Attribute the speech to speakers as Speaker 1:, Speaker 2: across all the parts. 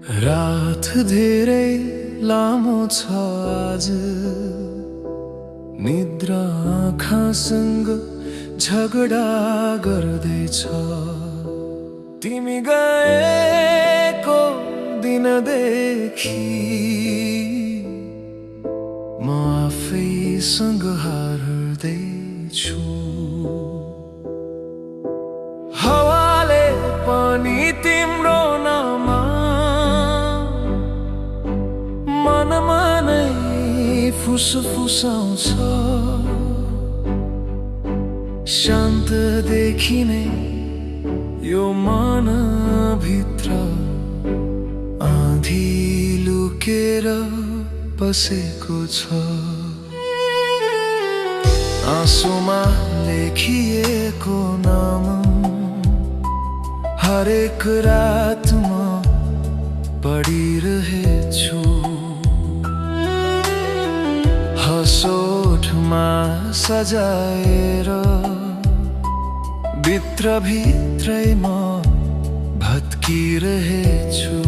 Speaker 1: रात धेरै लामो छ आज, निद्रा आँखासँग झगडा गर्दैछ। तिमी गएको दिनदेखि म आफैसँग हार्दैछु। हावाले पनि तिम्रो नाम मनमा नै फुसफुसाउँछ। शान्त देखिने यो मनभित्र आँधी लुकेर बसेको छ। आँसुमा लेखिएको नाम हरेक रात म पढिरहेछु। हसोठमा सजाएर भित्रै म भत्किरहेछु।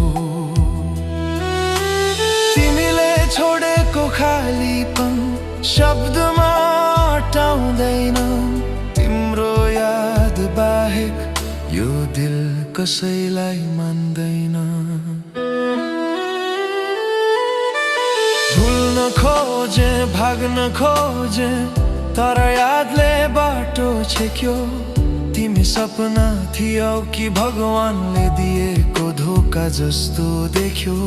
Speaker 1: तिमीले छोडेको खालीपन शब्दमा अटाउँदैन। तिम्रो याद बाहेक यो दिल कसैलाई मान्दैन। भुल्न खोजे भाग्न खोजे तर यादले बाटो छेक्यो। तिमी सपना थियौ कि भगवानले दिएको धोका जस्तो देख्यो।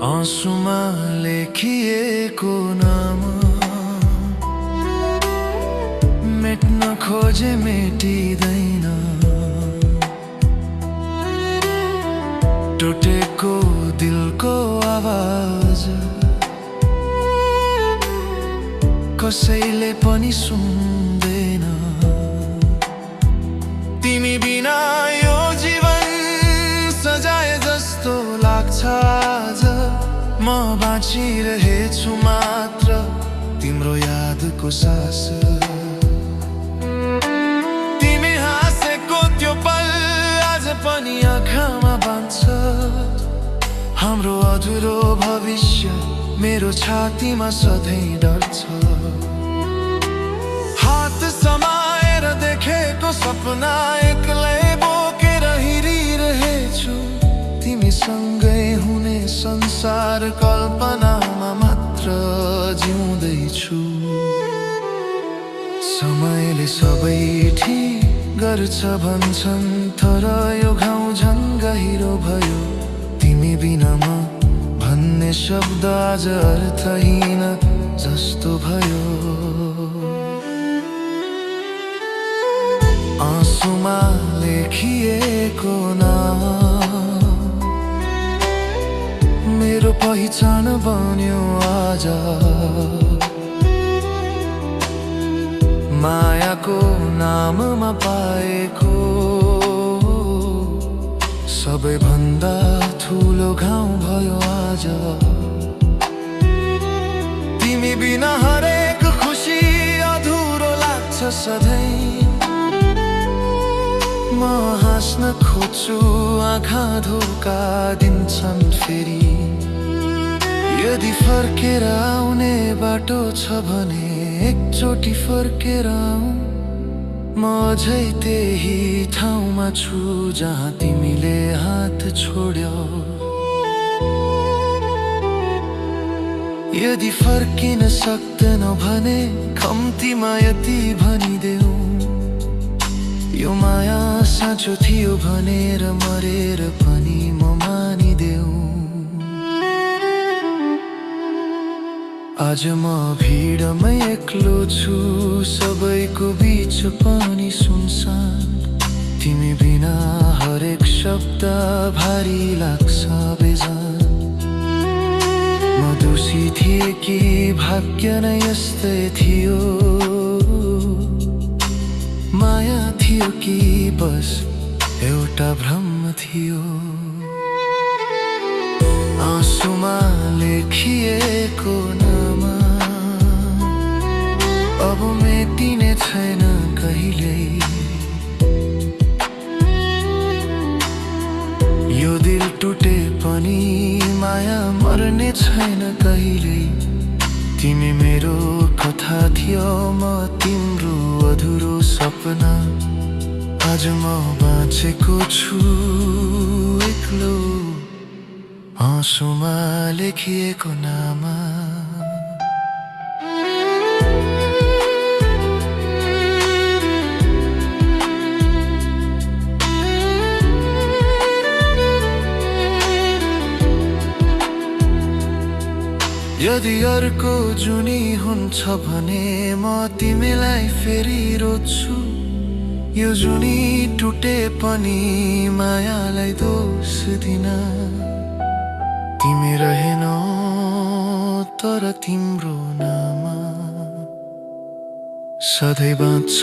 Speaker 1: आँसुमा लेखिएको नाम मेट्न खोजे मेटिँदैन। टुटेको दिलको आवाज कसैले पनि सुन्दैन। तिमी बिना यो जीवन सजाए जस्तो लाग्छ आज। म बाँचिरहेछु मात्र तिम्रो यादको सास। तिमी हाँसेको त्यो पल आज पनि आँखामा बाँध्छ। हाम्रो अधुरो भविष्य मेरो छातीमा सधैँ डर छ। हात समाएर देखेको सपना एक्लै बोकेर हिँडिरहेछु। तिमीसँगै हुने संसार कल्पनामा मात्र जिउँदैछु। समयले सबै ठिक गर्छ भन्छन् तर यो घाउ झन् गहिरो भयो। तिमी बिना म भन्ने शब्द आज अर्थहीन जस्तो भयो। आँसुमा लेखिएको नाम मेरो पहिचान बन्यो आज। मायाको नाममा पाएको सबैभन्दा ठुलो घाउ भयो आज। तिमी बिना हरेक खुसी अधुरो लाग्छ सधैँ। म हाँस्न खोज्छु आँखा धोका दिन्छन् फेरि। यदि फर्केर आउने बाटो छ भने एकचोटि फर्केर आऊ। म अझै त्यही ठाउँमा छु जहाँ तिमीले हात छोड्यौ। यदि फर्किन सक्दैनौ भने कम्तीमा यति भनिदेऊ। यो माया साँचो थियो भनेर मरेर पनि म मानिदेऊ। आज म भिडमै एक्लो छु सबैको बीच पनि सुनसान। तिमी बिना हरेक शब्द भारी लाग्छ बेजान। म दोषी थिए कि भाग्य नै यस्तै थियो। माया थियो कि बस एउटा भ्रम थियो। आँसुमा लेखिएको नाम अब मेटिने छैन कहिल्यै। छैन कहिल्यै। तिमी मेरो कथा थियो, म तिम्रो अधुरो सपना। आज म बाँचेको छु एक्लो, आँसुमा लेखिएको नाम। यदि अर्को जुनी हुन्छ भने म तिमीलाई फेरि रोज्छु। यो जुनी टुटे पनि मायालाई दोष दिन। तिमी रहेनौ तर तिम्रो नाम सधैँ बाँच्छ